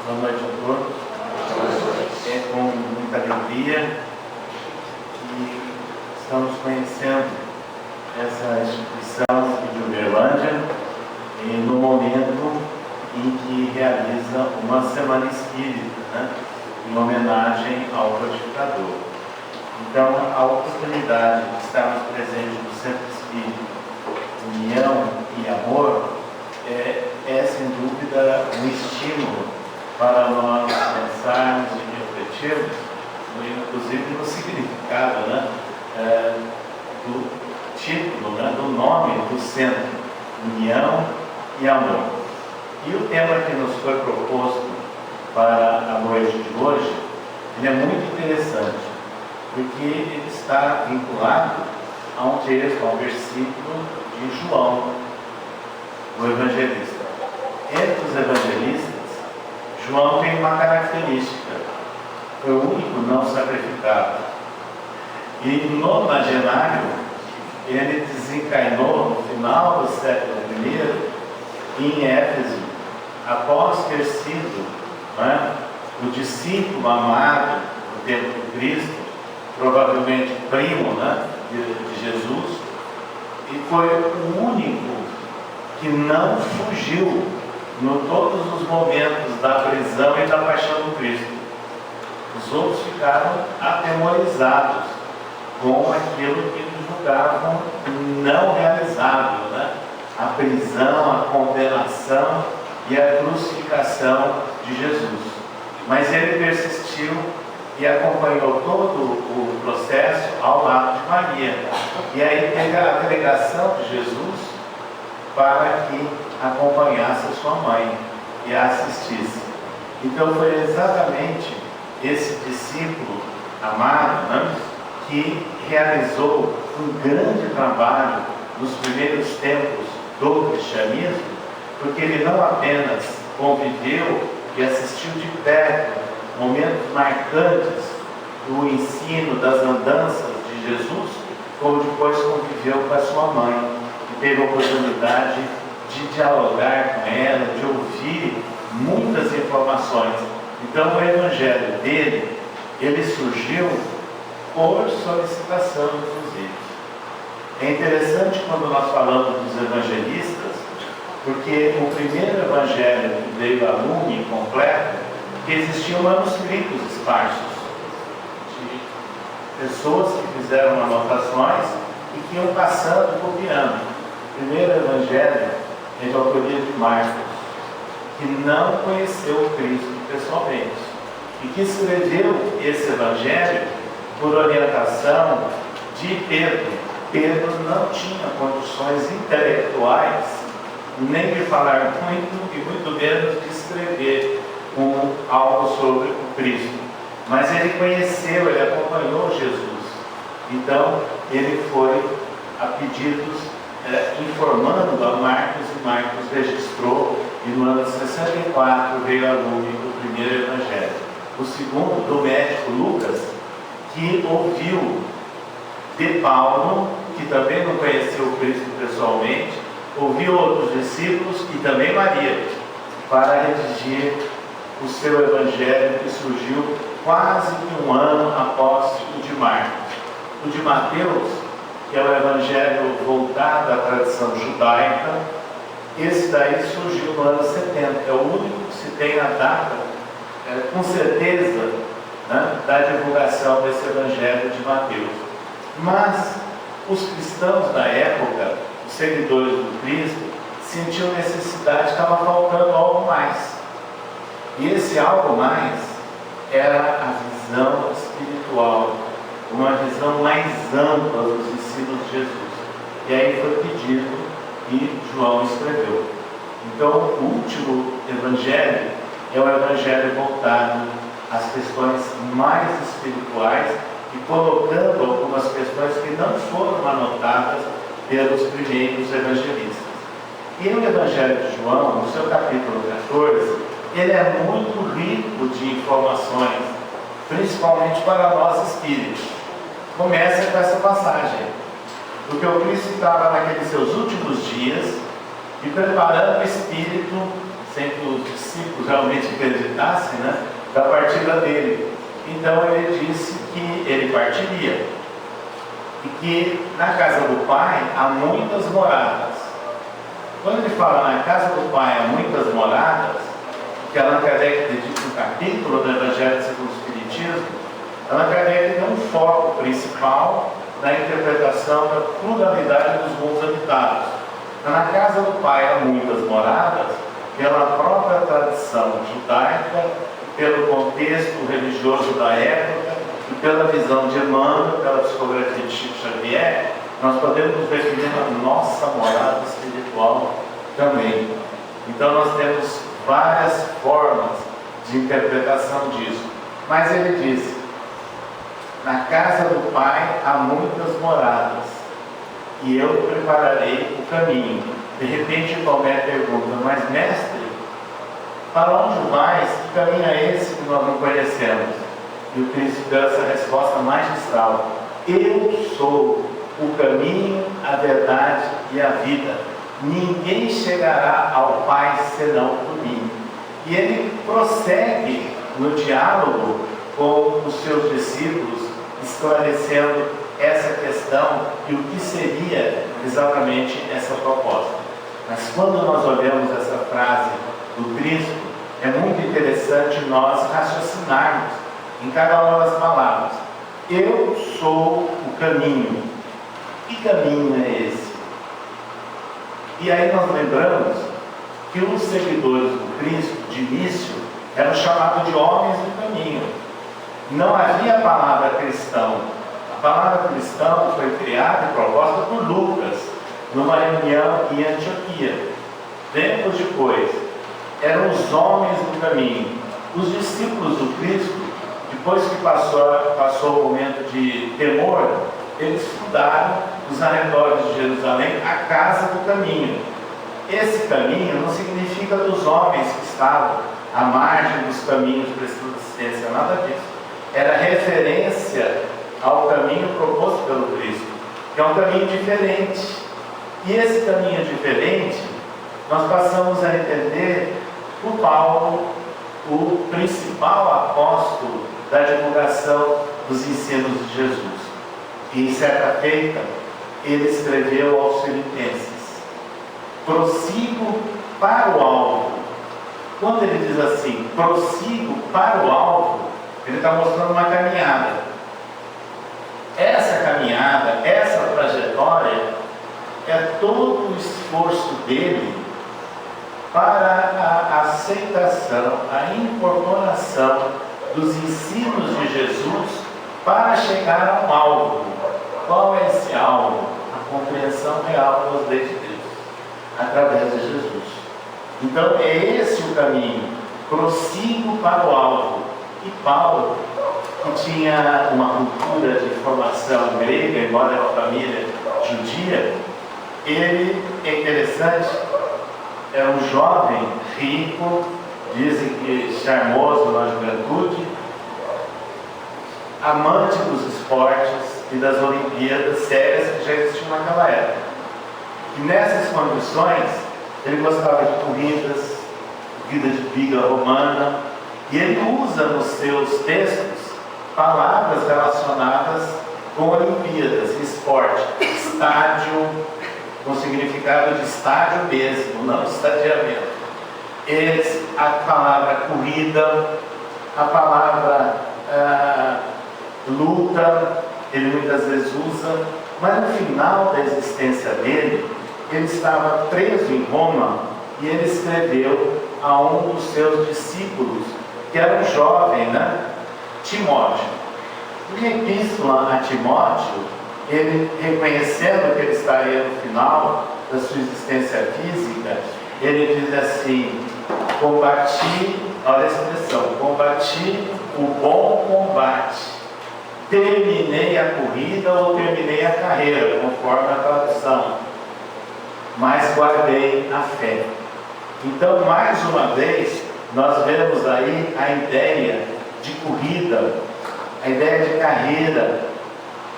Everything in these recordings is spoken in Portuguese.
Boa noite a todos. É com muita alegria que estamos conhecendo essa instituição de Uberlândia no momento em que realiza uma semana espírita, né, em homenagem ao codificador. Então, a oportunidade de estarmos presentes no Centro Espírita União e Amor é sem dúvida um estímulo para nós pensarmos e refletirmos, inclusive no significado, né, do título, né, do nome do centro, União e Amor. E o tema que nos foi proposto para a noite de hoje, ele é muito interessante, porque ele está vinculado a um texto, a um versículo de João, o evangelista. Entre os evangelistas, João tem uma característica: foi o único não sacrificado. E no nonagenário, ele desencarnou no final do século I, em Éfeso, após ter sido, né, o discípulo amado do tempo de Cristo, provavelmente primo, né, de Jesus, e foi o único que não fugiu em todos os momentos da prisão e da paixão do Cristo. Os outros ficaram atemorizados com aquilo que eles julgavam não realizável, né? A prisão, a condenação e a crucificação de Jesus. Mas ele persistiu e acompanhou todo o processo ao lado de Maria. E aí teve a delegação de Jesus para que acompanhasse a sua mãe e a assistisse. Então foi exatamente esse discípulo amado, né, que realizou um grande trabalho nos primeiros tempos do cristianismo, porque ele não apenas conviveu e assistiu de perto momentos marcantes do ensino, das andanças de Jesus, como depois conviveu com a sua mãe, que teve a oportunidade de dialogar com ela, de ouvir muitas informações. Então o evangelho dele, ele surgiu por solicitação, inclusive. É interessante quando nós falamos dos evangelistas, porque o primeiro evangelho que veio a lume completo, que existiam manuscritos esparsos de pessoas que fizeram anotações e que iam passando, copiando. O primeiro evangelho é de autoria de Marcos, que não conheceu o Cristo pessoalmente e que escreveu esse evangelho por orientação de Pedro. Pedro não tinha condições intelectuais nem de falar muito e muito menos de escrever algo sobre o Cristo, mas ele conheceu, ele acompanhou Jesus. Então ele foi a pedidos informando a Marcos, e Marcos registrou, e no ano 64 veio a lume o primeiro evangelho. O segundo, do médico Lucas, que ouviu de Paulo, que também não conheceu o Cristo pessoalmente, ouviu outros discípulos e também Maria, para redigir o seu evangelho, que surgiu quase um ano após o de Marcos. O de Mateus, que é o evangelho voltado à tradição judaica, esse daí surgiu no ano 70, é o único que se tem a data, com certeza, né, da divulgação desse evangelho de Mateus. Mas os cristãos da época, os seguidores do Cristo, sentiam necessidade, estava faltando algo mais. E esse algo mais era a visão espiritual, uma visão mais ampla dos ensinos de Jesus. E aí foi pedido e João escreveu. Então, o último evangelho é o evangelho voltado às questões mais espirituais e colocando algumas questões que não foram anotadas pelos primeiros evangelistas. E o evangelho de João, no seu capítulo 14, ele é muito rico de informações, principalmente para nós espíritos. Começa com essa passagem, porque o Cristo estava naqueles seus últimos dias e preparando o espírito sem que os discípulos realmente acreditassem, né, da partida dele. Então ele disse que ele partiria e que na casa do Pai há muitas moradas. Quando ele fala na casa do Pai há muitas moradas, que Allan Kardec dedica um capítulo do Evangelho segundo o Espiritismo, Allan Kardec tem um foco principal na interpretação da pluralidade dos mundos habitados. Na casa do Pai há muitas moradas, pela própria tradição judaica, pelo contexto religioso da época e pela visão de Emmanuel, pela psicografia de Chico Xavier, nós podemos definir a nossa morada espiritual também. Então nós temos várias formas de interpretação disso. Mas ele disse, na casa do Pai há muitas moradas, e eu prepararei o caminho. De repente Tomé pergunta, mas mestre, para onde vais? Que caminho é esse que nós não conhecemos? E o Cristo deu essa resposta magistral. Eu sou o caminho, a verdade e a vida. Ninguém chegará ao Pai senão por mim. E ele prossegue no diálogo com os seus discípulos, esclarecendo essa questão e o que seria exatamente essa proposta. Mas quando nós olhamos essa frase do Cristo, é muito interessante nós raciocinarmos em cada uma das palavras. Eu sou o caminho. Que caminho é esse? E aí nós lembramos que os seguidores do Cristo, de início, eram chamados de homens do caminho. Não havia a palavra cristão. A palavra cristão foi criada e proposta por Lucas, numa reunião em Antioquia. Tempos depois, eram os homens do caminho. Os discípulos do Cristo, depois que passou o momento de temor, eles fundaram nos arredores de Jerusalém a casa do caminho. Esse caminho não significa dos homens que estavam à margem dos caminhos prestando assistência, nada disso. Era referência ao caminho proposto pelo Cristo, que é um caminho diferente. E esse caminho diferente, nós passamos a entender por Paulo, o principal apóstolo da divulgação dos ensinos de Jesus. E em certa feita, ele escreveu aos Filipenses, prossigo para o alvo. Quando ele diz assim, prossigo para o alvo, ele está mostrando uma caminhada. Essa caminhada, essa trajetória, é todo o esforço dele para a aceitação, a incorporação dos ensinos de Jesus para chegar a um alvo. Qual é esse alvo? A compreensão real das leis de Deus, através de Jesus. Então é esse o caminho, prossigo para o alvo. E Paulo, que tinha uma cultura de formação grega, embora de família judia, ele, é interessante, era um jovem rico, dizem que charmoso na juventude, amante dos esportes e das Olimpíadas sérias que já existiam naquela época. E nessas condições, ele gostava de corridas, vida de biga romana, e ele usa nos seus textos palavras relacionadas com Olimpíadas, esporte, estádio, com significado de estádio mesmo, não estadiamento. A palavra corrida, a palavra luta, ele muitas vezes usa, mas no final da existência dele, ele estava preso em Roma e ele escreveu a um dos seus discípulos, que era um jovem, né? Timóteo. Em epístola a Timóteo, ele, reconhecendo que ele estaria no final da sua existência física, ele diz assim, combati, olha a expressão, combati o bom combate, terminei a corrida ou terminei a carreira, conforme a tradução, mas guardei a fé. Então, mais uma vez, nós vemos aí a ideia de corrida, a ideia de carreira,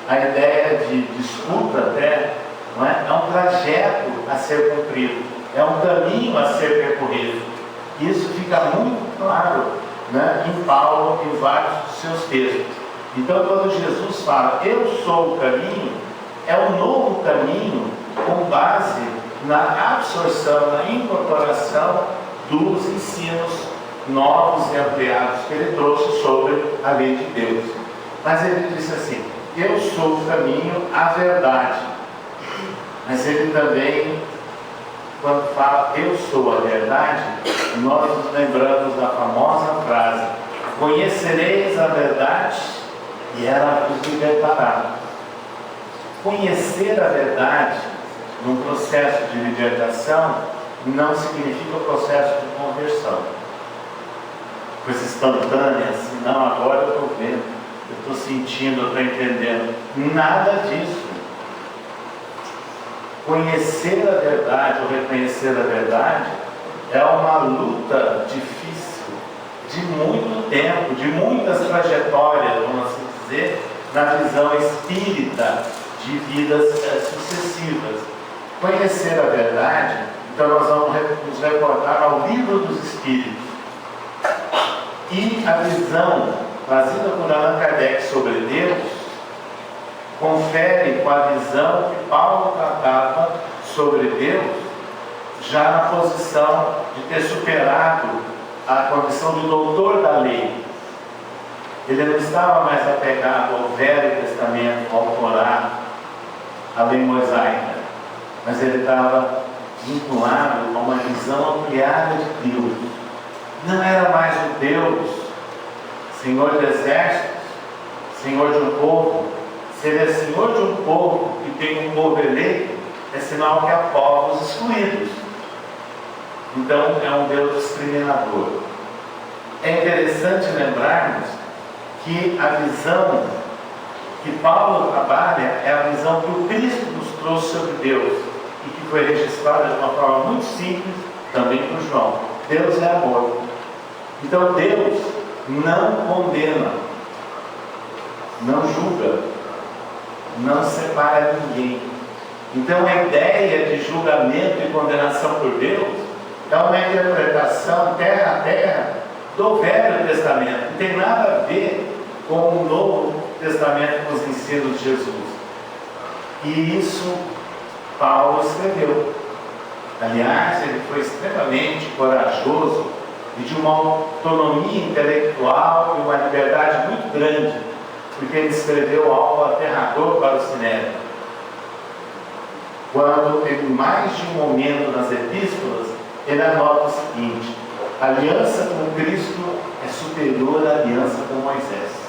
a ideia de disputa até, não é? É um trajeto a ser cumprido, é um caminho a ser percorrido. Isso fica muito claro, né, em Paulo, em vários dos seus textos. Então, quando Jesus fala, eu sou o caminho, é um novo caminho com base na absorção, na incorporação dos ensinos novos e ampliados que ele trouxe sobre a lei de Deus. Mas ele disse assim, eu sou o caminho, a verdade. Mas ele também, quando fala eu sou a verdade, nós nos lembramos da famosa frase, conhecereis a verdade e ela vos libertará. Conhecer a verdade num processo de libertação não significa o processo de conversão. Coisa instantânea, assim, não, agora eu estou vendo, eu estou sentindo, eu estou entendendo. Nada disso. Conhecer a verdade ou reconhecer a verdade é uma luta difícil, de muito tempo, de muitas trajetórias, vamos assim dizer, na visão espírita de vidas sucessivas. Conhecer a verdade, então nós vamos nos reportar ao livro dos Espíritos. E a visão trazida por Allan Kardec sobre Deus confere com a visão que Paulo tratava sobre Deus, já na posição de ter superado a condição de doutor da lei. Ele não estava mais apegado ao Velho Testamento, ao Torá, à lei mosaica, mas ele estava vinculado a uma visão ampliada de Deus. Não era mais o Deus, Senhor dos exércitos, Senhor de um povo. Se ele é Senhor de um povo e tem um povo eleito, é sinal que há povos excluídos. Então é um Deus discriminador. É interessante lembrarmos que a visão que Paulo trabalha é a visão que o Cristo nos trouxe sobre Deus e que foi registrada de uma forma muito simples também por João. Deus é amor. Então Deus não condena, não julga, não separa ninguém. Então a ideia de julgamento e condenação por Deus é uma interpretação terra a terra do Velho Testamento. Não tem nada a ver com o Novo Testamento, com os ensinos de Jesus. E isso Paulo escreveu. Aliás, ele foi extremamente corajoso e de uma autonomia intelectual e uma liberdade muito grande, porque ele escreveu algo aterrador para o Sinédrio. Quando, em mais de um momento nas epístolas, ele anota o seguinte: a aliança com Cristo é superior à aliança com Moisés.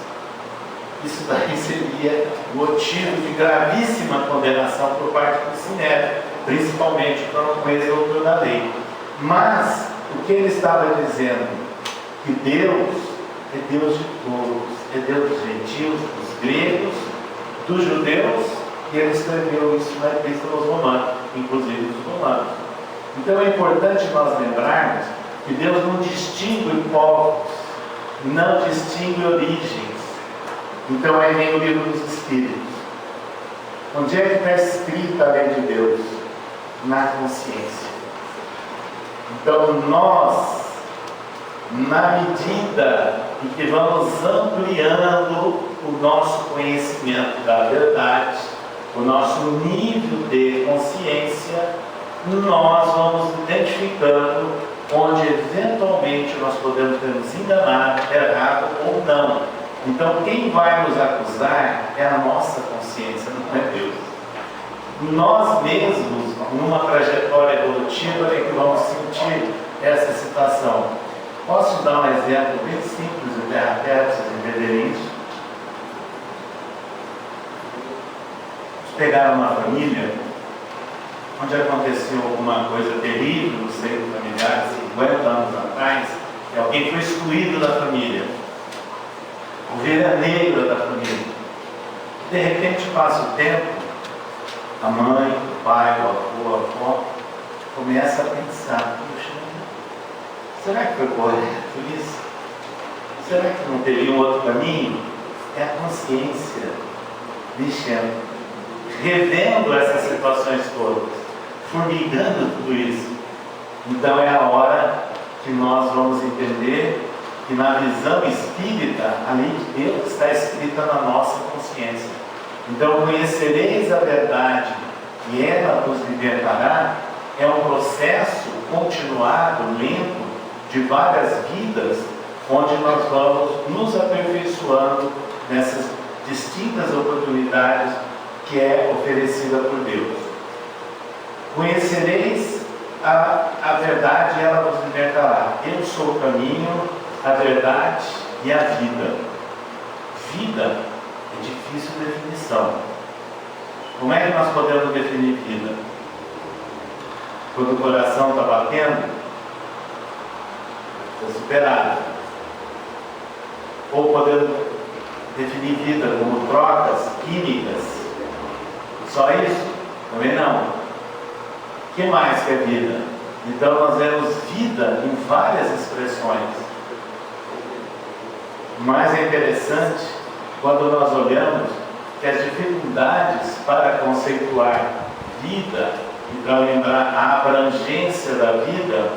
Isso daí seria motivo de gravíssima condenação por parte do Sinédrio, principalmente para um ex-doutor da lei. Mas o que ele estava dizendo? Que Deus é Deus de todos, é Deus dos gentios, dos gregos, dos judeus, e ele escreveu isso na Epístola aos Romanos, inclusive dos romanos. Então é importante nós lembrarmos que Deus não distingue povos, não distingue origens. Então aí vem o livro dos Espíritos. Onde é que está escrita a lei de Deus? Na consciência. Então nós, na medida em que vamos ampliando o nosso conhecimento da verdade, o nosso nível de consciência, nós vamos identificando onde eventualmente nós podemos ter nos enganado, errado ou não. Então quem vai nos acusar é a nossa consciência, não é Deus. Nós mesmos, numa trajetória evolutiva, é que vamos sentir essa situação. Posso dar um exemplo bem simples de terra a terra, para vocês entenderem isso? Vamos pegar uma família onde aconteceu alguma coisa terrível no seio familiar, 50 anos atrás, e alguém foi excluído da família, ovelha negra da família. De repente passa o tempo, a mãe, o pai, o avô, a avó começa a pensar: puxa, será que foi correto isso? Será que não teria um outro caminho? É a consciência mexendo, revendo essas situações todas, formigando tudo isso. Então é a hora que nós vamos entender que na visão espírita, a lei de Deus está escrita na nossa consciência. Então, conhecereis a verdade e ela vos libertará, é um processo continuado, lento, de várias vidas, onde nós vamos nos aperfeiçoando nessas distintas oportunidades que é oferecida por Deus. Conhecereis a verdade e ela vos libertará. Eu sou o caminho, a verdade e a vida. Vida é difícil de definição. Como é que nós podemos definir vida? Quando o coração está batendo, está superado. Ou podemos definir vida como trocas químicas. Só isso? Também não. O que mais que é vida? Então nós vemos vida em várias expressões. Mas é interessante quando nós olhamos que as dificuldades para conceituar vida e para lembrar a abrangência da vida,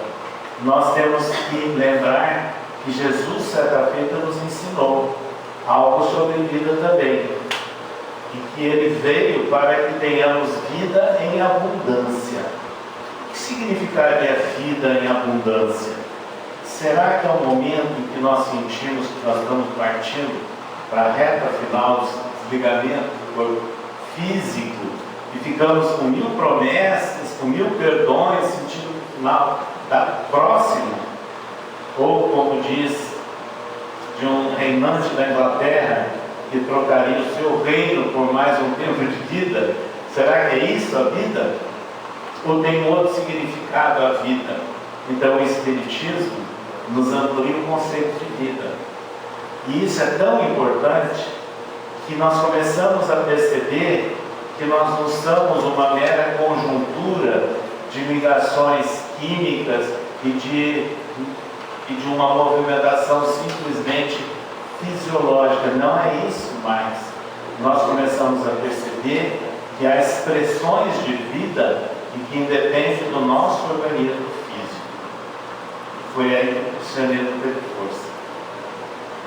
nós temos que lembrar que Jesus, certa feita, nos ensinou algo sobre vida também. E que Ele veio para que tenhamos vida em abundância. O que significaria vida em abundância? Será que é um momento em que nós sentimos que nós estamos partindo para a reta final do desligamento do corpo físico e ficamos com 1000 promessas, com 1000 perdões, sentindo que o final está próximo? Ou, como diz de um reinante da Inglaterra, que trocaria o seu reino por mais um tempo de vida? Será que é isso a vida? Ou tem outro significado a vida? Então o Espiritismo nos amplia o conceito de vida. E isso é tão importante que nós começamos a perceber que nós não somos uma mera conjuntura de ligações químicas e de uma movimentação simplesmente fisiológica. Não é isso mais. Nós começamos a perceber que há expressões de vida e que independem do nosso organismo físico. Foi aí que o cristianismo teve força.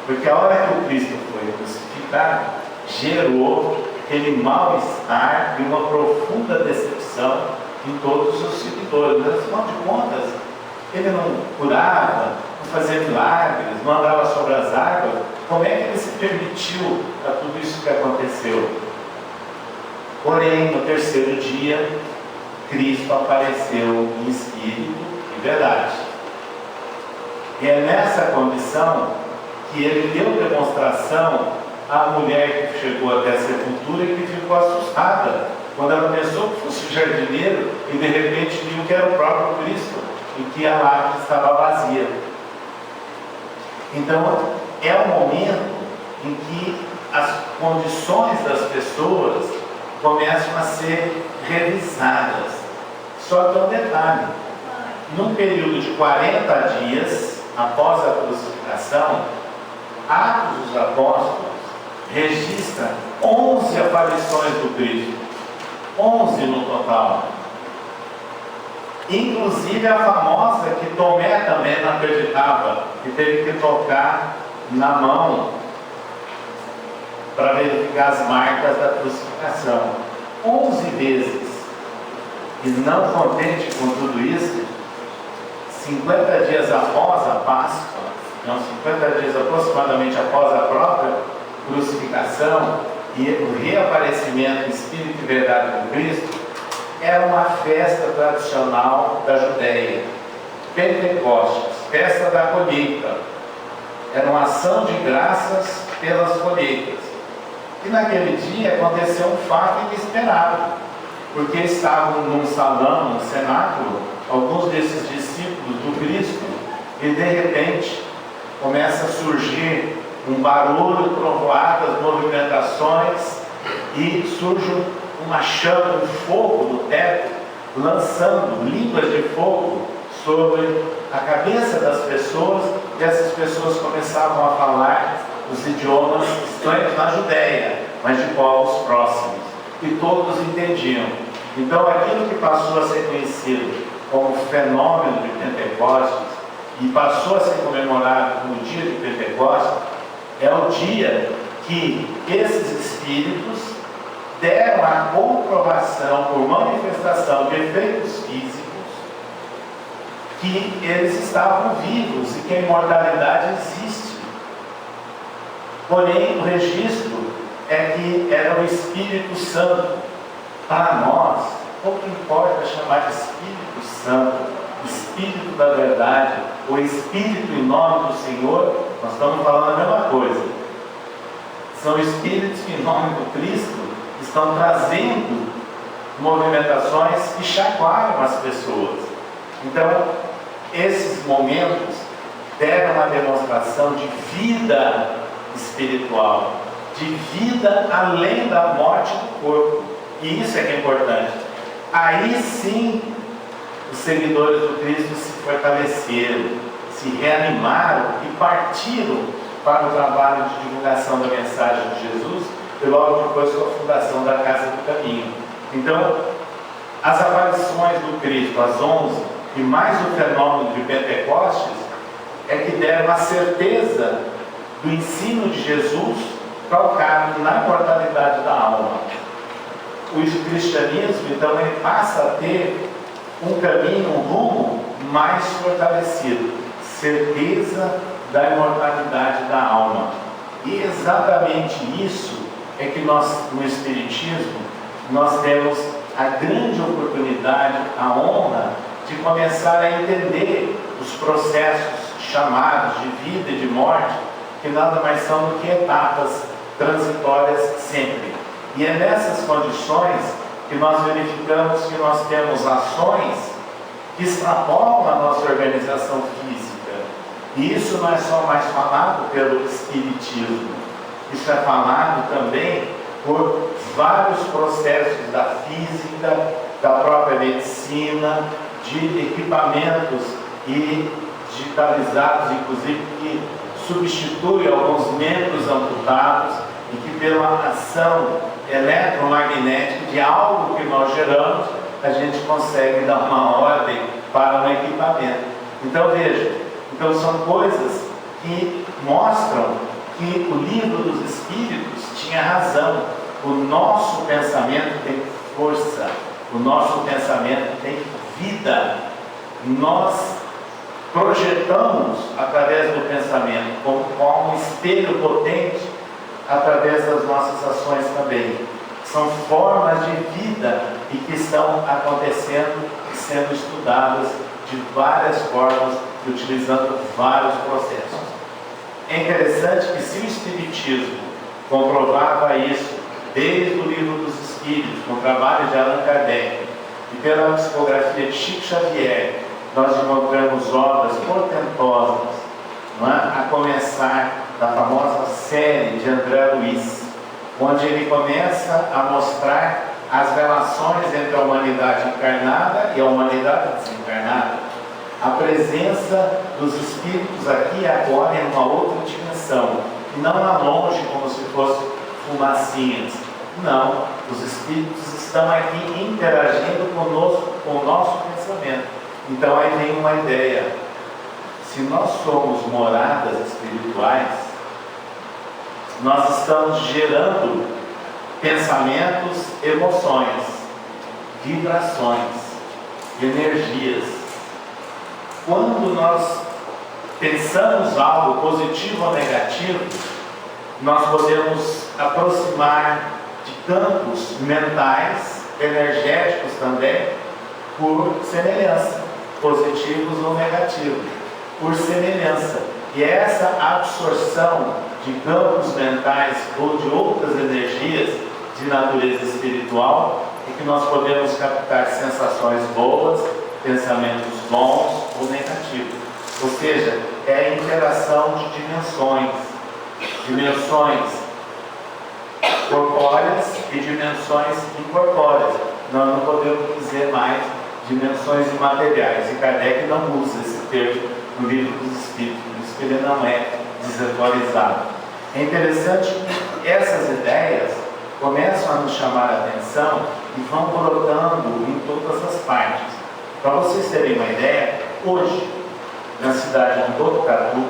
Porque a hora que o Cristo foi crucificado, gerou aquele mal-estar e uma profunda decepção em todos os seguidores. Mas, afinal de contas, ele não curava, não fazia milagres, não andava sobre as águas. Como é que ele se permitiu a tudo isso que aconteceu? Porém, no terceiro dia, Cristo apareceu em espírito e verdade. E é nessa condição que ele deu demonstração à mulher que chegou até a sepultura e que ficou assustada quando ela pensou que fosse o jardineiro e de repente viu que era o próprio Cristo e que a lápide estava vazia. Então é um momento em que as condições das pessoas começam a ser revisadas. Só que é um detalhe: num período de 40 dias após a crucificação, Atos dos Apóstolos registra 11 aparições do Cristo, 11 no total. Inclusive a famosa que Tomé também não acreditava, que teve que tocar na mão para verificar as marcas da crucificação. 11 vezes. E não contente com tudo isso, 50 dias após a Páscoa, não, 50 dias aproximadamente após a própria crucificação e o reaparecimento em espírito e verdade com Cristo, era uma festa tradicional da Judéia, Pentecostes, festa da colheita. Era uma ação de graças pelas colheitas. E naquele dia aconteceu um fato inesperado, porque estavam num salão, num cenáculo, alguns desses discípulos do Cristo, e de repente começa a surgir um barulho, trovoadas, movimentações, e surge uma chama, um fogo do teto, lançando línguas de fogo sobre a cabeça das pessoas, e essas pessoas começavam a falar os idiomas estranhos na Judéia, mas de povos próximos, e todos entendiam. Então aquilo que passou a ser conhecido como fenômeno de Pentecostes e passou a ser comemorado no dia de Pentecostes, é o dia que esses espíritos deram a comprovação por manifestação de efeitos físicos que eles estavam vivos e que a imortalidade existe. Porém, o registro é que era o Espírito Santo. Para nós, pouco importa chamar de Espírito Santo, Espírito da verdade, ou Espírito em nome do Senhor, nós estamos falando a mesma coisa. São Espíritos que em nome do Cristo estão trazendo movimentações que chacoalham as pessoas. Então, esses momentos deram uma demonstração de vida espiritual, de vida além da morte do corpo. E isso é que é importante. Aí sim, os seguidores do Cristo se fortaleceram, se reanimaram e partiram para o trabalho de divulgação da mensagem de Jesus e logo depois com a fundação da Casa do Caminho. Então, as aparições do Cristo, as 11, e mais o fenômeno de Pentecostes, é que deram a certeza do ensino de Jesus calcado na imortalidade da alma. O cristianismo, então, ele passa a ter um caminho, um rumo mais fortalecido, certeza da imortalidade da alma. E exatamente isso é que nós, no Espiritismo, nós temos a grande oportunidade, a honra de começar a entender os processos chamados de vida e de morte, que nada mais são do que etapas transitórias sempre. E é nessas condições que nós verificamos que nós temos ações que extrapolam a nossa organização física. E isso não é só mais falado pelo Espiritismo, isso é falado também por vários processos da física, da própria medicina, de equipamentos e digitalizados, inclusive, que substituem alguns membros amputados e que pela ação eletromagnética de algo que nós geramos, a gente consegue dar uma ordem para um equipamento. Então veja, então são coisas que mostram que o livro dos Espíritos tinha razão. O nosso pensamento tem força, o nosso pensamento tem vida. Nós projetamos através do pensamento como um espelho potente através das nossas ações também. São formas de vida e que estão acontecendo e sendo estudadas de várias formas, utilizando vários processos. É interessante que se o Espiritismo comprovava isso desde o Livro dos Espíritos, com o trabalho de Allan Kardec, e pela psicografia de Chico Xavier, nós encontramos obras portentosas, não é? A começar da famosa série de André Luiz, onde ele começa a mostrar as relações entre a humanidade encarnada e a humanidade desencarnada, a presença dos espíritos aqui e agora em uma outra dimensão, e não lá longe como se fossem fumacinhas. Não, os espíritos estão aqui interagindo conosco, com o nosso pensamento. Então aí vem uma ideia: se nós somos moradas espirituais, nós estamos gerando pensamentos, emoções, vibrações, energias. Quando nós pensamos algo positivo ou negativo, nós podemos aproximar de campos mentais, energéticos também, por semelhança, positivos ou negativos, por semelhança. E essa absorção de campos mentais ou de outras energias de natureza espiritual é que nós podemos captar sensações boas, pensamentos bons ou negativos. Ou seja, é a interação de dimensões corpóreas e dimensões incorpóreas. Nós não podemos dizer mais dimensões imateriais, e Kardec não usa esse termo no Livro dos Espíritos, por isso que ele não é desatualizado. É interessante que essas ideias começam a nos chamar a atenção e vão brotando em todas as partes. Para vocês terem uma ideia, hoje, na cidade de Botucatu,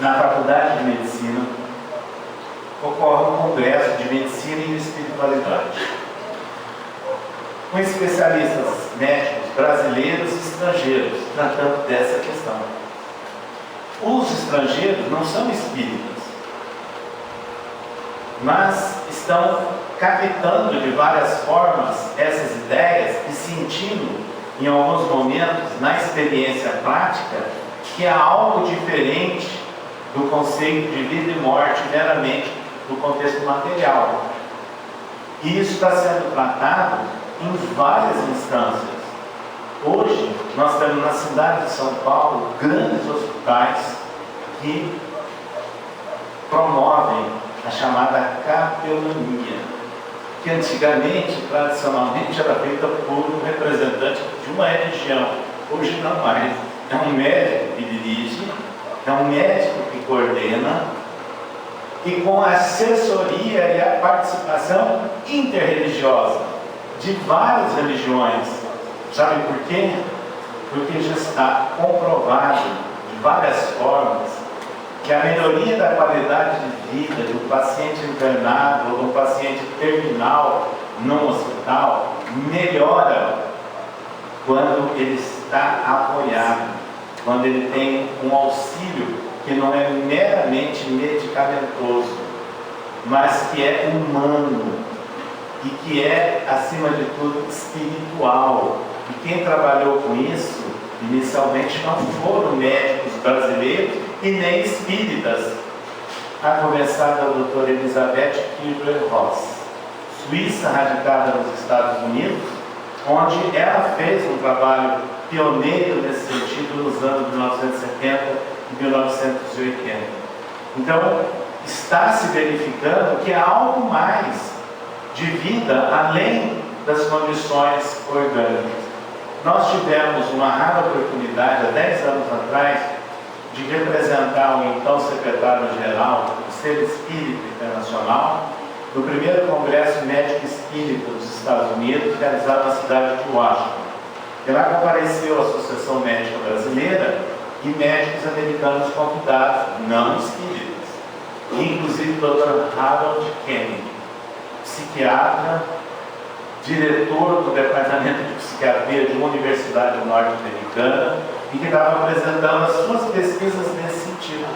na Faculdade de Medicina, ocorre um congresso de Medicina e Espiritualidade, com especialistas médicos brasileiros e estrangeiros, tratando dessa questão. Os estrangeiros não são espíritas, mas estão captando de várias formas essas ideias e sentindo, em alguns momentos, na experiência prática, que há algo diferente do conceito de vida e morte meramente no contexto material. E isso está sendo tratado em várias instâncias. Hoje, nós temos na cidade de São Paulo grandes hospitais que promovem a chamada capelania, que antigamente, tradicionalmente, era feita por um representante de uma religião. Hoje não mais. É um médico que dirige, é um médico que coordena, e com a assessoria e a participação interreligiosa de várias religiões. Sabe por quê? Porque já está comprovado de várias formas que a melhoria da qualidade de vida do paciente internado ou do paciente terminal no hospital melhora quando ele está apoiado, quando ele tem um auxílio que não é meramente medicamentoso, mas que é humano e que é, acima de tudo, espiritual. E quem trabalhou com isso, inicialmente, não foram médicos brasileiros e nem espíritas, a começar da doutora Elizabeth Kübler-Ross, suíça radicada nos Estados Unidos, onde ela fez um trabalho pioneiro nesse sentido nos anos 1970 e 1980. Então, está se verificando que há algo mais de vida além das condições orgânicas. Nós tivemos uma rara oportunidade, há 10 anos atrás, de representar o então secretário-geral do Ser Espírita Internacional no primeiro Congresso Médico Espírita dos Estados Unidos, realizado na cidade de Washington. E lá compareceu a Associação Médica Brasileira e médicos americanos convidados, não espíritas, inclusive o Dr. Harold Kennedy, psiquiatra, diretor do Departamento de Psiquiatria de uma universidade norte-americana, e que estava apresentando as suas pesquisas nesse sentido,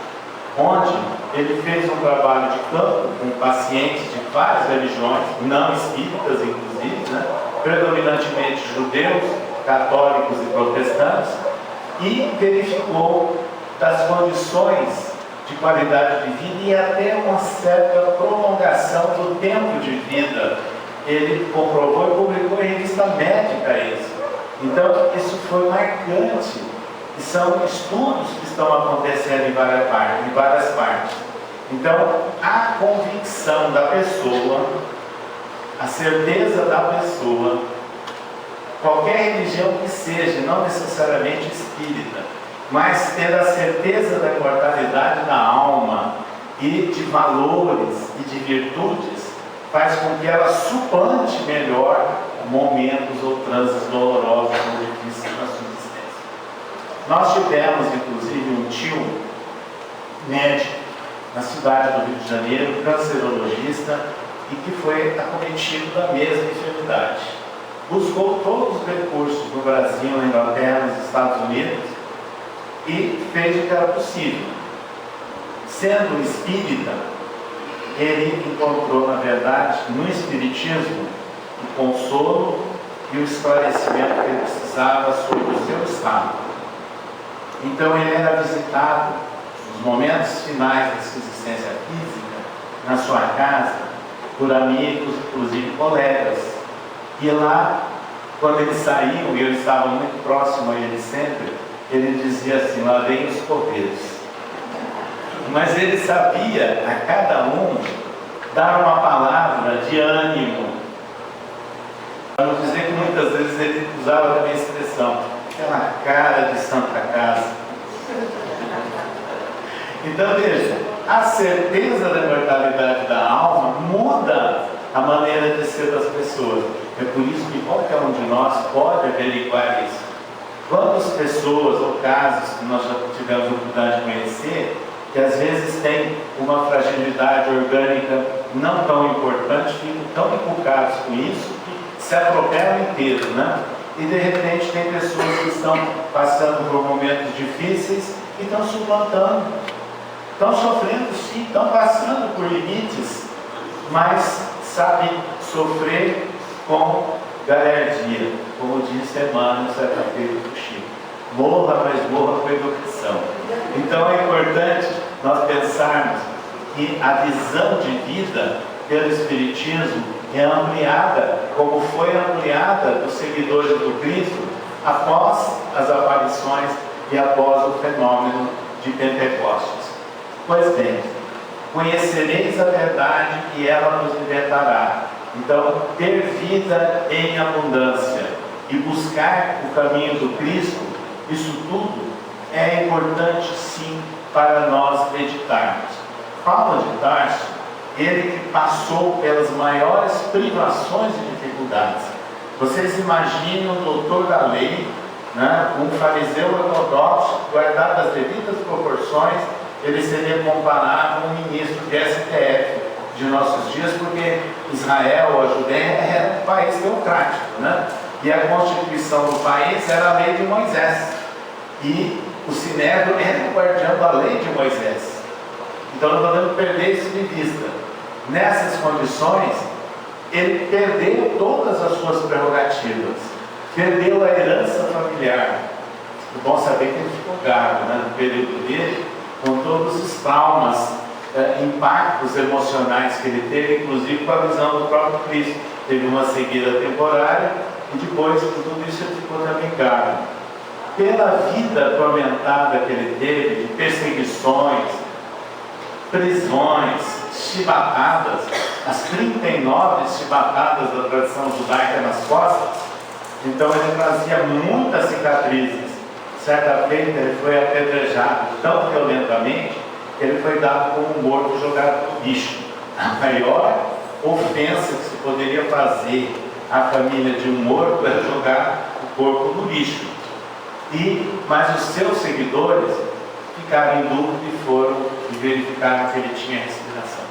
onde ele fez um trabalho de campo com pacientes de várias religiões, não espíritas inclusive, predominantemente judeus, católicos e protestantes, e verificou das condições de qualidade de vida e até uma certa prolongação do tempo de vida. Ele comprovou e publicou em revista médica isso. Então, isso foi marcante. E são estudos que estão acontecendo em várias partes. Então, a convicção da pessoa, a certeza da pessoa, qualquer religião que seja, não necessariamente espírita, mas ter a certeza da imortalidade da alma e de valores e de virtudes, faz com que ela suplante melhor momentos ou trânsitos dolorosos ou difíceis na sua existência. Nós tivemos, inclusive, um tio médico na cidade do Rio de Janeiro, cancerologista, e que foi acometido da mesma enfermidade. Buscou todos os recursos no Brasil, na Inglaterra, nos Estados Unidos, e fez o que era possível. Sendo espírita, ele encontrou, na verdade, no espiritismo, o consolo e o esclarecimento que ele precisava sobre o seu estado. Então ele era visitado nos momentos finais da sua existência física, na sua casa, por amigos, inclusive colegas. E lá, quando eles saíam, e eu estava muito próximo a ele sempre, ele dizia assim: lá vem os coveiros. Mas ele sabia a cada um dar uma palavra de ânimo. Para não dizer que muitas vezes ele usava também a expressão, aquela cara de Santa Casa. Então veja, a certeza da imortalidade da alma muda a maneira de ser das pessoas. É por isso que qualquer um de nós pode averiguar isso. Quantas pessoas ou casos que nós já tivemos a oportunidade de conhecer, que às vezes tem uma fragilidade orgânica não tão importante, ficam tão encucados com isso que se atropelam inteiro, né? E de repente tem pessoas que estão passando por momentos difíceis e estão suplantando, estão sofrendo sim, estão passando por limites, mas sabem sofrer com galhardia, como disse Emmanuel certa-feira do Chico. Morra, mas morra com educação. Então é importante nós pensarmos que a visão de vida pelo Espiritismo é ampliada, como foi ampliada dos seguidores do Cristo após as aparições e após o fenômeno de Pentecostes. Pois bem, conhecereis a verdade e ela nos libertará. Então, ter vida em abundância e buscar o caminho do Cristo, isso tudo é importante sim para nós meditarmos. Paulo de Tarso, ele que passou pelas maiores privações e dificuldades. Vocês imaginam o doutor da lei, né, um fariseu ortodoxo, guardado as devidas proporções, ele seria comparado a um ministro de STF de nossos dias, porque Israel, a Judéia, era um país teocrático, né? E a constituição do país era a lei de Moisés. E o Sinédrio era o guardião da lei de Moisés. Então não podemos perder isso de vista. Nessas condições, ele perdeu todas as suas prerrogativas, perdeu a herança familiar. É bom saber que ele ficou gago, né, no período dele, com todos os traumas, impactos emocionais que ele teve, inclusive com a visão do próprio Cristo. Teve uma cegueira temporária e depois de tudo isso ele ficou também gago. Pela vida atormentada que ele teve, de perseguições, prisões, chibatadas, as 39 chibatadas da tradição judaica nas costas, então ele trazia muitas cicatrizes. Certa feita ele foi apedrejado tão violentamente que ele foi dado como morto e jogado no lixo. A maior ofensa que se poderia fazer à família de um morto era jogar o corpo no lixo. Mas os seus seguidores ficaram em dúvida e foram e verificaram que ele tinha respiração.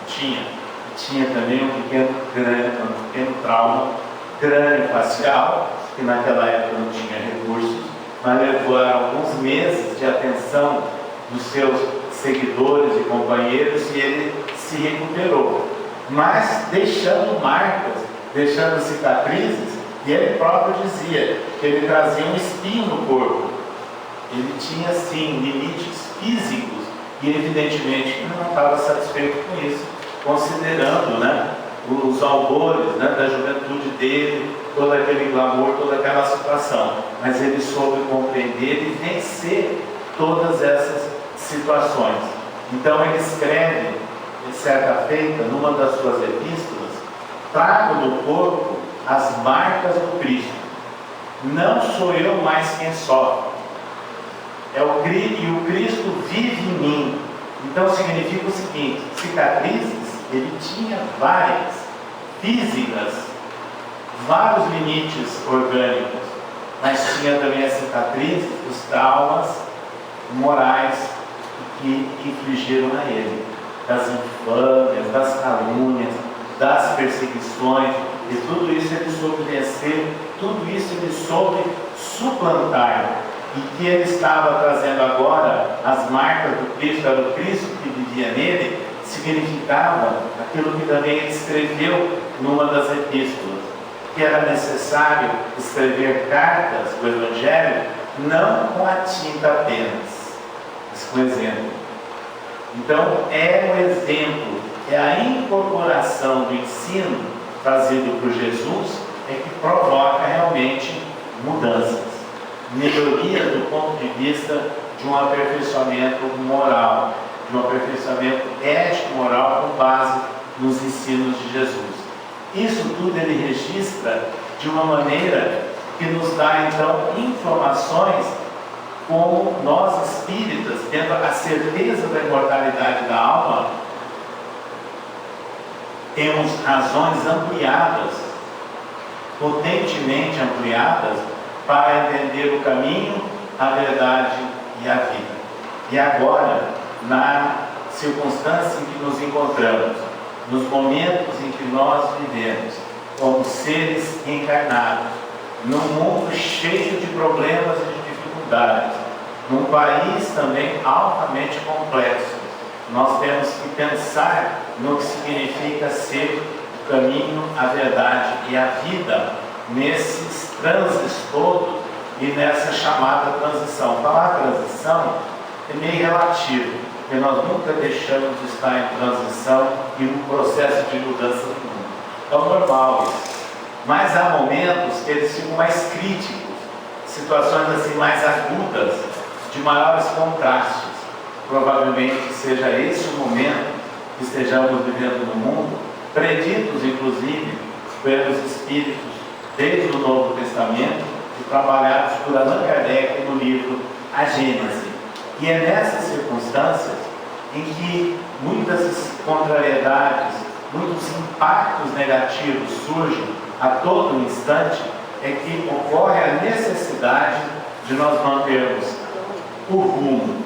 Tinha também um pequeno trauma crânio-facial, que naquela época não tinha recursos, mas levou alguns meses de atenção dos seus seguidores e companheiros e ele se recuperou, mas deixando marcas, deixando cicatrizes. E ele próprio dizia que ele trazia um espinho no corpo. Ele tinha, sim, limites físicos e, evidentemente, ele não estava satisfeito com isso, considerando, né, os albores, né, da juventude dele, todo aquele glamour, toda aquela situação. Mas ele soube compreender e vencer todas essas situações. Então ele escreve, de certa feita, numa das suas epístolas: trago no corpo as marcas do Cristo. Não sou eu mais quem sofre. E o Cristo vive em mim. Então significa o seguinte: cicatrizes, ele tinha várias, físicas, vários limites orgânicos, mas tinha também as cicatrizes, os traumas morais que infligiram a ele, das infâmias, das calúnias, das perseguições. E tudo isso ele soube vencer, tudo isso ele soube suplantar. E que ele estava trazendo agora, as marcas do Cristo, era o Cristo que vivia nele, significava aquilo que também ele escreveu numa das epístolas, que era necessário escrever cartas do Evangelho, não com a tinta apenas, mas com exemplo. Então é o exemplo, é a incorporação do ensino trazido por Jesus é que provoca realmente mudanças, melhoria do ponto de vista de um aperfeiçoamento moral, de um aperfeiçoamento ético-moral com base nos ensinos de Jesus. Isso tudo ele registra de uma maneira que nos dá então informações como nós espíritas, tendo a certeza da imortalidade da alma, temos razões ampliadas, potentemente ampliadas, para entender o caminho a verdade e a vida. E agora, na circunstância em que nos encontramos, nos momentos em que nós vivemos, como seres encarnados, num mundo cheio de problemas e de dificuldades, num país também altamente complexo, nós temos que pensar no que significa ser o caminho, a verdade e a vida, nesses trânsitos todos e nessa chamada transição. Falar transição é meio relativo, porque nós nunca deixamos de estar em transição e num processo de mudança do mundo. É o normal isso. Mas há momentos que eles ficam mais críticos, situações assim mais agudas, de maiores contrastes. Provavelmente seja esse o momento que estejamos vivendo no mundo, preditos inclusive pelos Espíritos desde o Novo Testamento e trabalhados por Allan Kardec no livro A Gênese. E é nessas circunstâncias em que muitas contrariedades, muitos impactos negativos surgem a todo instante, é que ocorre a necessidade de nós mantermos o rumo,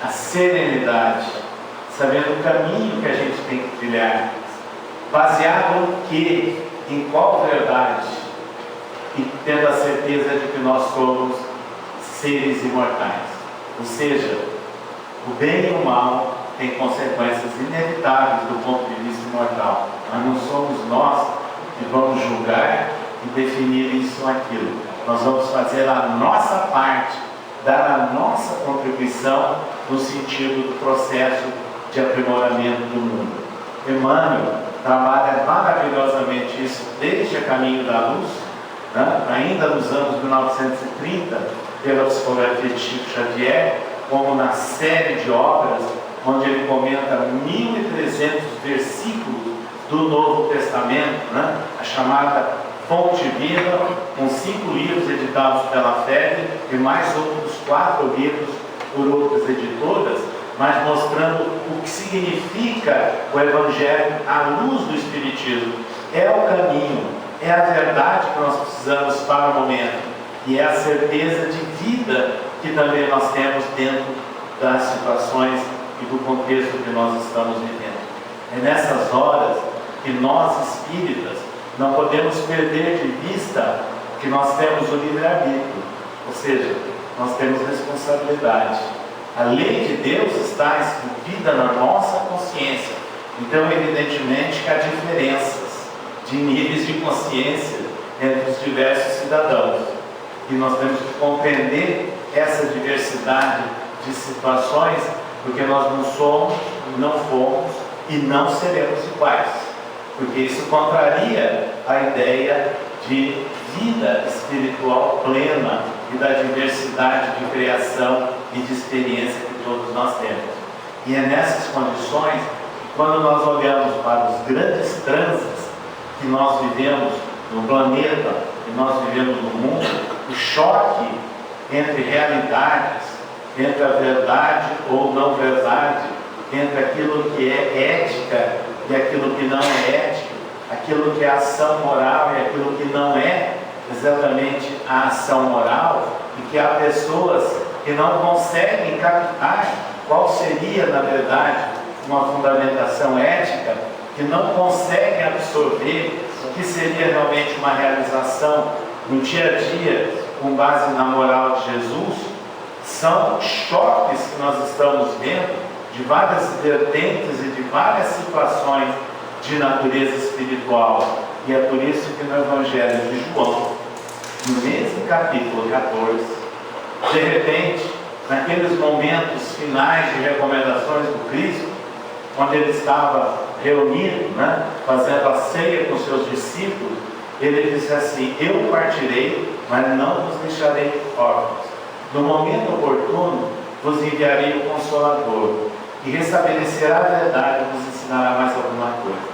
a serenidade, sabendo o caminho que a gente tem que trilhar, baseado no quê, em qual verdade, e tendo a certeza de que nós somos seres imortais. Ou seja, o bem e o mal têm consequências inevitáveis do ponto de vista imortal, mas não somos nós que vamos julgar e definir isso ou aquilo. Nós vamos fazer a nossa parte, dar a nossa contribuição no sentido do processo de aprimoramento do mundo. Emmanuel trabalha maravilhosamente isso desde a Caminho da Luz, né? Ainda nos anos 1930, pela psicografia de Chico Xavier, como na série de obras, onde ele comenta 1.300 versículos do Novo Testamento, né? A chamada Fonte Viva, com 5 livros editados pela FEB e mais outros 4 livros por outras editoras, mas mostrando o que significa o Evangelho à luz do Espiritismo. É o caminho, é a verdade que nós precisamos para o momento, e é a certeza de vida que também nós temos dentro das situações e do contexto que nós estamos vivendo. É nessas horas que nós espíritas não podemos perder de vista que nós temos o livre-arbítrio, ou seja, nós temos responsabilidade. A lei de Deus está esculpida na nossa consciência. Então, evidentemente que há diferenças de níveis de consciência entre os diversos cidadãos. E nós temos que compreender essa diversidade de situações, porque nós não somos, não fomos e não seremos iguais. Porque isso contraria a ideia de vida espiritual plena e da diversidade de criação e de experiência que todos nós temos. E é nessas condições que, quando nós olhamos para os grandes trânsitos que nós vivemos no planeta, que nós vivemos no mundo, o choque entre realidades, entre a verdade ou não verdade, entre aquilo que é ética e aquilo que não é ético, aquilo que é ação moral e aquilo que não é exatamente a ação moral, e que há pessoas que não conseguem captar qual seria, na verdade, uma fundamentação ética, que não conseguem absorver o que seria realmente uma realização no dia a dia com base na moral de Jesus. São choques que nós estamos vendo de várias vertentes e de várias situações de natureza espiritual. E é por isso que no Evangelho de João, no mesmo capítulo 14, de repente, naqueles momentos finais de recomendações do Cristo, onde ele estava reunido, né, fazendo a ceia com seus discípulos, ele disse assim: eu partirei, mas não vos deixarei órfãos. No momento oportuno, vos enviarei o Consolador, e restabelecerá a verdade e vos ensinará mais alguma coisa.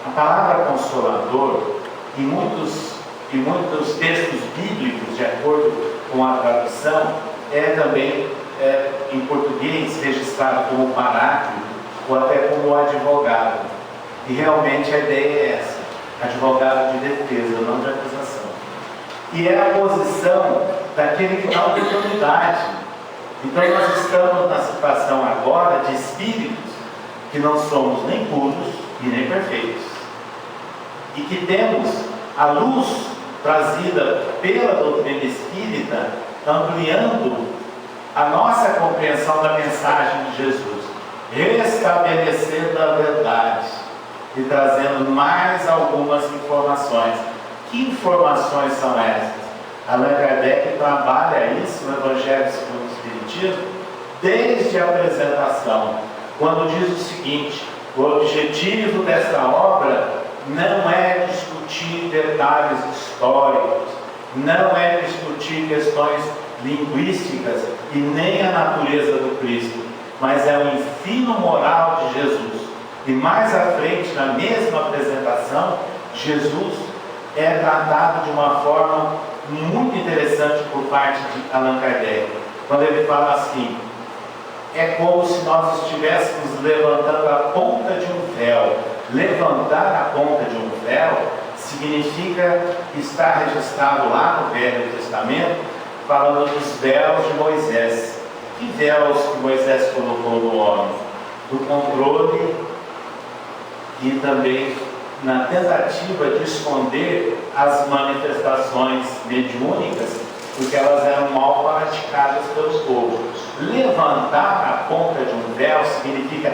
A palavra Consolador, em muitos textos bíblicos, de acordo com a tradução, é também em português registrado como paráclito ou até como advogado. E realmente a ideia é essa: advogado de defesa, não de acusação. E é a posição daquele que dá oportunidade. Então nós estamos na situação agora de espíritos que não somos nem puros e nem perfeitos. E que temos a luz trazida pela doutrina espírita, ampliando a nossa compreensão da mensagem de Jesus, restabelecendo a verdade e trazendo mais algumas informações. Que informações são essas? Allan Kardec trabalha isso no Evangelho segundo o Espiritismo desde a apresentação, quando diz o seguinte: o objetivo desta obra não é discutir detalhes históricos, não é discutir questões linguísticas e nem a natureza do Cristo, mas é o ensino moral de Jesus. E mais à frente, na mesma apresentação, Jesus é tratado de uma forma muito interessante por parte de Allan Kardec, quando ele fala assim: é como se nós estivéssemos levantando a ponta de um véu. Levantar a ponta de um véu significa estar registrado lá no Velho Testamento, falando dos véus de Moisés. Que véus que Moisés colocou no homem? Do controle e também na tentativa de esconder as manifestações mediúnicas, porque elas eram mal praticadas pelos povos. Levantar a ponta de um véu significa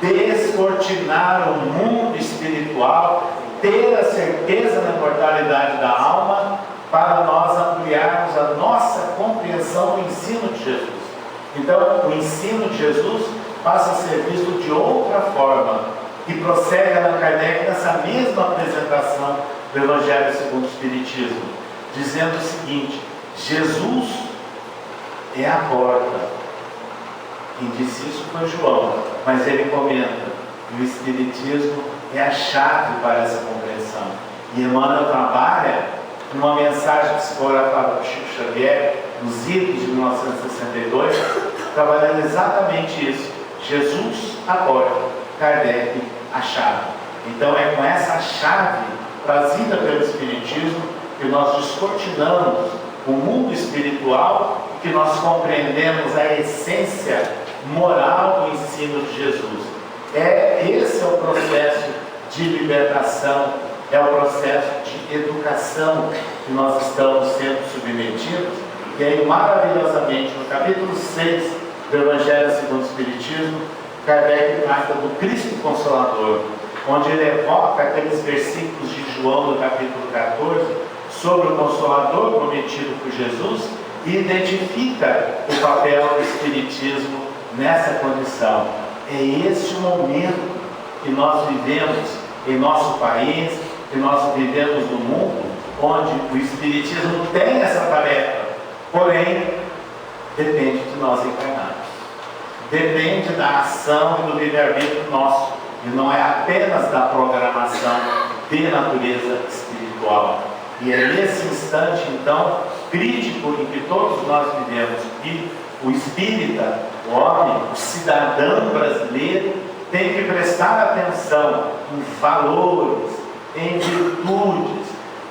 descortinar o mundo espiritual, ter a certeza da imortalidade da alma, para nós ampliarmos a nossa compreensão do ensino de Jesus. Então, o ensino de Jesus passa a ser visto de outra forma, e prossegue Allan Kardec nessa mesma apresentação do Evangelho segundo o Espiritismo, dizendo o seguinte: Jesus é a porta. Quem disse isso foi João, mas ele comenta que o Espiritismo é a chave para essa compreensão. E Emmanuel trabalha numa mensagem psicografada por Chico Xavier, nos idos de 1962, trabalhando exatamente isso: Jesus a porta, Kardec a chave. Então é com essa chave trazida pelo Espiritismo que nós descortinamos o mundo espiritual e que nós compreendemos a essência moral do ensino de Jesus. Esse é o processo de libertação, é o processo de educação que nós estamos sendo submetidos. E aí, maravilhosamente, no capítulo 6 do Evangelho segundo o Espiritismo, Kardec trata do Cristo Consolador, onde ele evoca aqueles versículos de João, do capítulo 14, sobre o Consolador prometido por Jesus, e identifica o papel do Espiritismo nessa condição. É este momento que nós vivemos em nosso país, que nós vivemos no mundo, onde o Espiritismo tem essa tarefa, porém, depende de nós encarnados. Depende da ação e do livre-arbítrio nosso, e não é apenas da programação de natureza espiritual. E é nesse instante, então, crítico em que todos nós vivemos, que o espírita, o homem, o cidadão brasileiro, tem que prestar atenção em valores, em virtudes,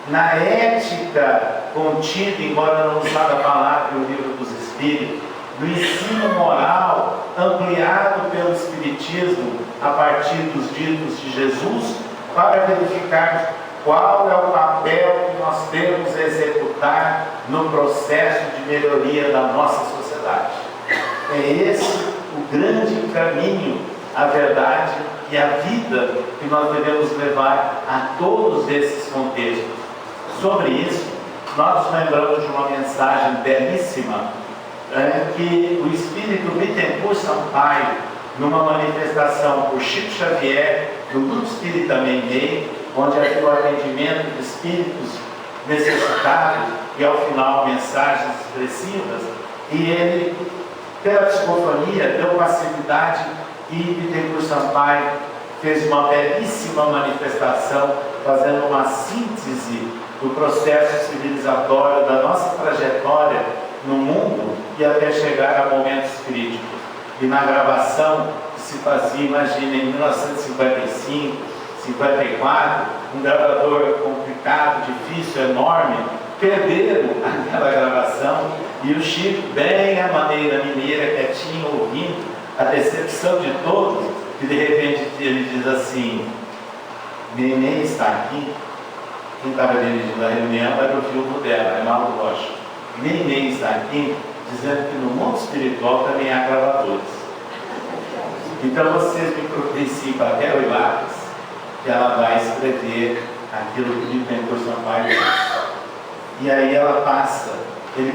na ética contida, embora não usada a palavra no Livro dos Espíritos, no ensino moral ampliado pelo Espiritismo a partir dos ditos de Jesus, para verificar qual é o papel que nós temos a executar no processo de melhoria da nossa sociedade. É esse o grande caminho, a verdade e a vida que nós devemos levar a todos esses contextos. Sobre isso, nós nos lembramos de uma mensagem belíssima que o Espírito Bittencourt Sampaio, numa manifestação por Chico Xavier, no Grupo Espírita Meimei, onde havia o atendimento de espíritos necessitados e ao final mensagens expressivas, e ele, pela psicofonia, deu passividade, e Bittencourt Sampaio fez uma belíssima manifestação, fazendo uma síntese do processo civilizatório da nossa trajetória no mundo e até chegar a momentos críticos. E na gravação que se fazia, imagina, em 1955, 54, um gravador complicado, difícil, enorme, perderam aquela gravação e o Chico, bem à maneira mineira, quietinho, ouvindo, a decepção de todos, que de repente ele diz assim: Neném está aqui. Quem estava dirigindo a reunião era o filho dela, é Mauro Rocha. Neném está aqui, dizendo que no mundo espiritual também há gravadores. Então vocês me providenciem papel e lápis, que ela vai escrever aquilo que o Bentor Sampaio faz. E aí ela passa, ele